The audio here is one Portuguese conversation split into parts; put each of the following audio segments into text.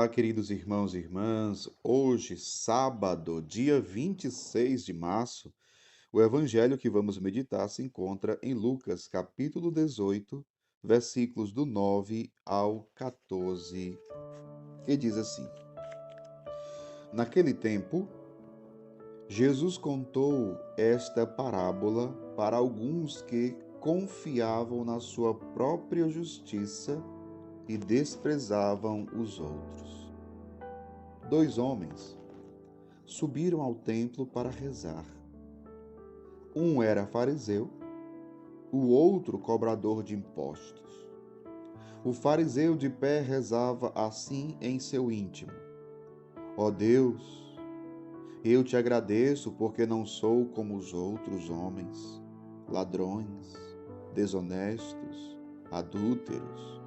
Olá, queridos irmãos e irmãs. Hoje, sábado, dia 26 de março, o evangelho que vamos meditar se encontra em Lucas, capítulo 18, versículos do 9 ao 14, que diz assim: Naquele tempo, Jesus contou esta parábola para alguns que confiavam na sua própria justiça e desprezavam os outros. Dois homens subiram ao templo para rezar. Um era fariseu, o outro cobrador de impostos. O fariseu de pé rezava assim em seu íntimo: Ó Deus, eu te agradeço porque não sou como os outros homens, ladrões, desonestos, adúlteros,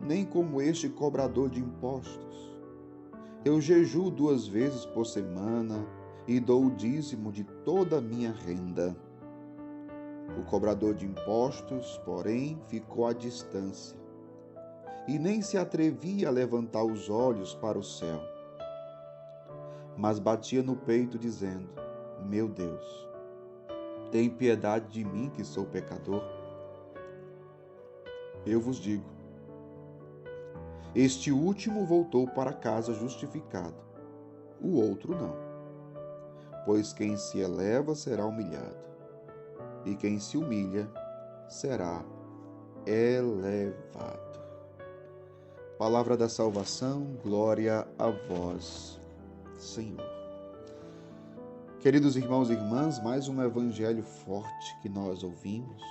nem como este cobrador de impostos. Eu jejuo 2 vezes por semana e dou o dízimo de toda a minha renda. O cobrador de impostos, porém, ficou à distância e nem se atrevia a levantar os olhos para o céu, mas batia no peito, dizendo: Meu Deus, tem piedade de mim que sou pecador. Eu vos digo, este último voltou para casa justificado, o outro não. Pois quem se eleva será humilhado, e quem se humilha será elevado. Palavra da salvação, glória a vós, Senhor. Queridos irmãos e irmãs, mais um evangelho forte que nós ouvimos.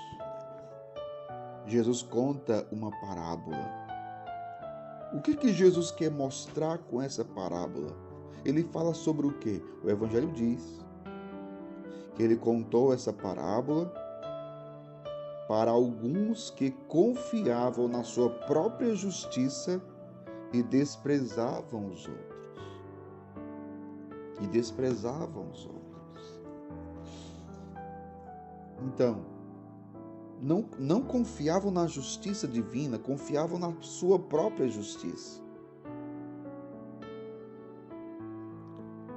Jesus conta uma parábola. O que Jesus quer mostrar com essa parábola? Ele fala sobre o quê? O evangelho diz que ele contou essa parábola para alguns que confiavam na sua própria justiça e desprezavam os outros. Então, não confiavam na justiça divina, confiavam na sua própria justiça.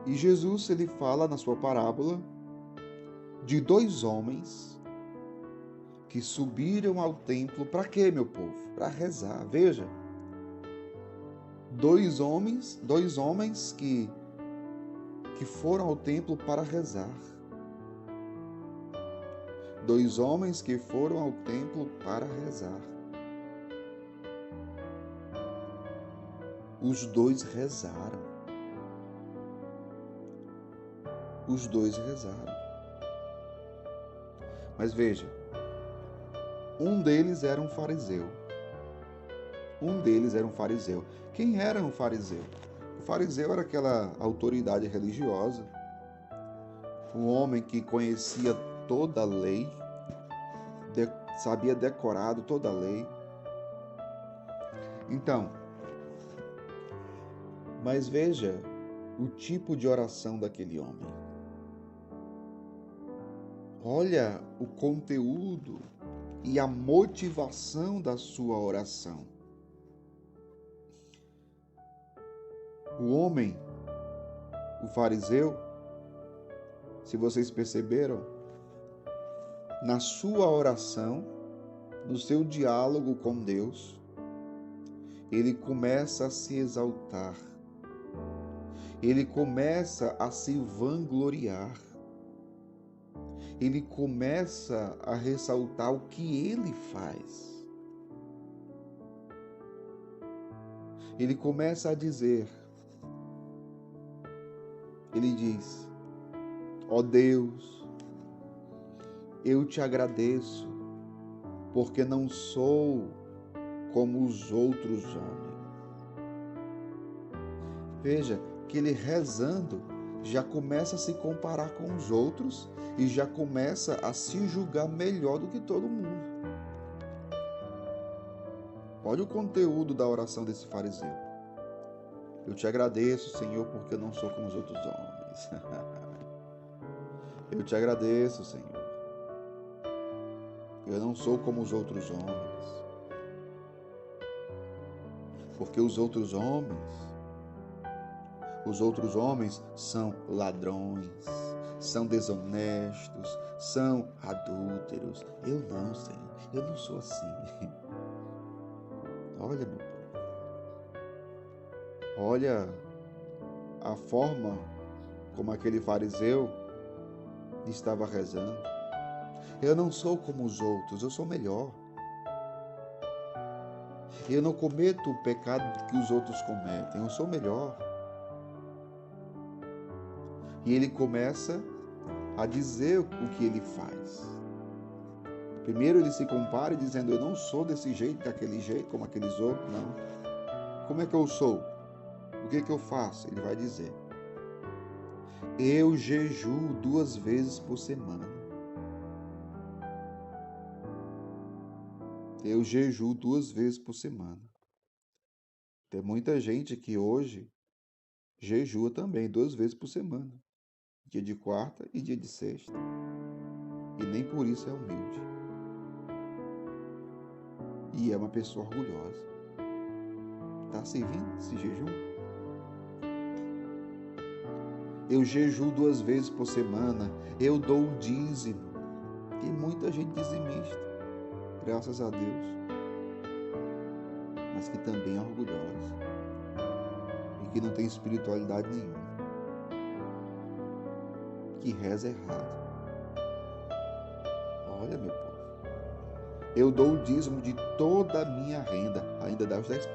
E Jesus, ele fala na sua parábola de dois homens que subiram ao templo para quê, meu povo? Para rezar. Veja, dois homens que foram ao templo para rezar. Dois homens que foram ao templo para rezar. Os dois rezaram. Os dois rezaram. Mas veja, um deles era um fariseu. Quem era um fariseu? O fariseu era aquela autoridade religiosa, um homem que conhecia toda a lei, sabia decorado toda a lei. Então, mas veja o tipo de oração daquele homem. Olha o conteúdo e a motivação da sua oração. O homem, o fariseu, se vocês perceberam, na sua oração, no seu diálogo com Deus, ele começa a se exaltar, ele começa a se vangloriar, ele começa a ressaltar o que ele faz. Ele começa a dizer, ele diz: Ó Deus, eu te agradeço, porque não sou como os outros homens. Veja que ele rezando já começa a se comparar com os outros e já começa a se julgar melhor do que todo mundo. Olha o conteúdo da oração desse fariseu. Eu te agradeço, Senhor, porque eu não sou como os outros homens. Eu te agradeço, Senhor. Eu não sou como os outros homens. Porque os outros homens, Os outros homens são ladrões, são desonestos, são adúlteros. Eu não, Senhor, eu não sou assim. Olha, meu povo, olha a forma como aquele fariseu estava rezando. Eu não sou como os outros, eu sou melhor. Eu não cometo o pecado que os outros cometem, eu sou melhor. E ele começa a dizer o que ele faz. Primeiro ele se compara dizendo, eu não sou desse jeito, daquele jeito, como aqueles outros, não. Como é que eu sou? O que é que eu faço? Ele vai dizer, eu jejuo 2 vezes por semana. Eu jejuo 2 vezes por semana. Tem muita gente que hoje jejua também 2 vezes por semana. Dia de quarta e dia de sexta. E nem por isso é humilde. E é uma pessoa orgulhosa. Está servindo esse jejum? Eu jejuo 2 vezes por semana. Eu dou o dízimo. Tem muita gente dizimista, graças a Deus, mas que também é orgulhosa e que não tem espiritualidade nenhuma, que reza errado. Olha, meu povo, eu dou o dízimo de toda a minha renda, ainda dá os 10%.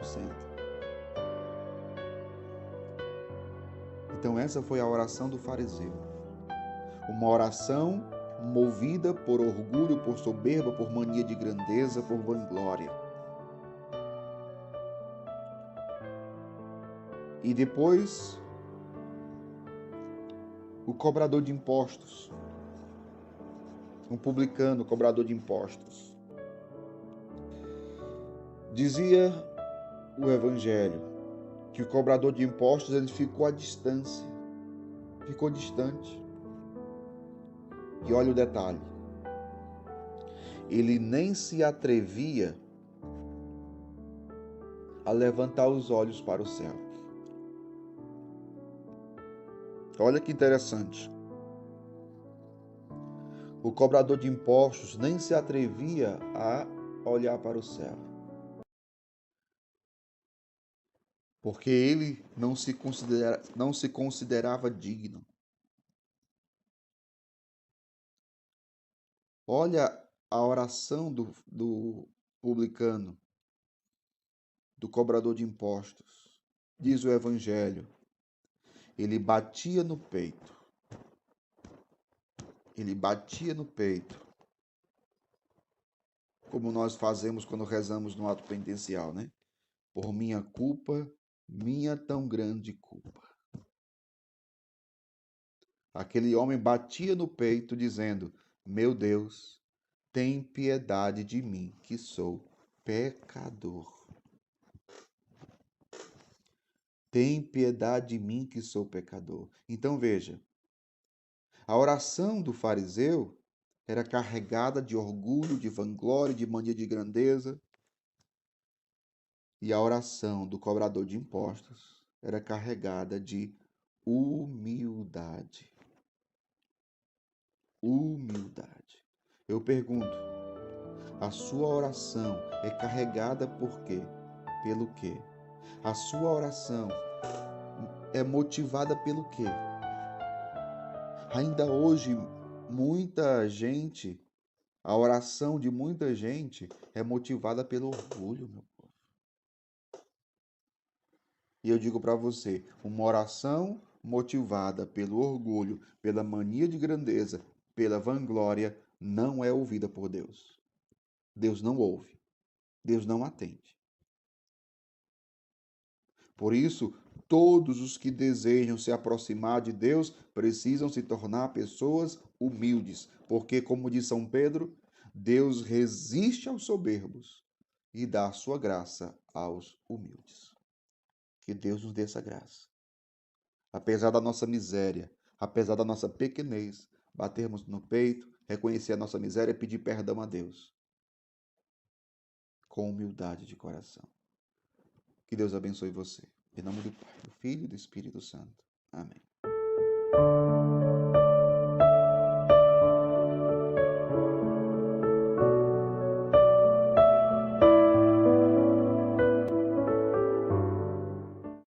Então essa foi a oração do fariseu. Uma oração movida por orgulho, por soberba, por mania de grandeza, por vanglória. E depois, o cobrador de impostos, um publicano, cobrador de impostos. Dizia o Evangelho que o cobrador de impostos ele ficou à distância, ficou distante. E olha o detalhe, ele nem se atrevia a levantar os olhos para o céu. Olha que interessante. O cobrador de impostos nem se atrevia a olhar para o céu, porque ele não se considerava digno. Olha a oração do publicano, do cobrador de impostos. Diz o Evangelho, ele batia no peito. Ele batia no peito, como nós fazemos quando rezamos no ato penitencial, né? Por minha culpa, minha tão grande culpa. Aquele homem batia no peito dizendo, meu Deus, tem piedade de mim, que sou pecador. Tem piedade de mim, que sou pecador. Então veja, a oração do fariseu era carregada de orgulho, de vanglória, de mania de grandeza. E a oração do cobrador de impostos era carregada de humildade. Humildade. Eu pergunto, a sua oração é carregada por quê? Pelo quê? A sua oração é motivada pelo quê? Ainda hoje, muita gente, a oração de muita gente é motivada pelo orgulho, meu povo. E eu digo para você, uma oração motivada pelo orgulho, pela mania de grandeza, pela vanglória, não é ouvida por Deus. Deus não ouve. Deus não atende. Por isso, todos os que desejam se aproximar de Deus precisam se tornar pessoas humildes, porque, como diz São Pedro, Deus resiste aos soberbos e dá a sua graça aos humildes. Que Deus nos dê essa graça. Apesar da nossa miséria, apesar da nossa pequenez, batermos no peito, reconhecer a nossa miséria e pedir perdão a Deus, com humildade de coração. Que Deus abençoe você. Em nome do Pai, do Filho e do Espírito Santo. Amém.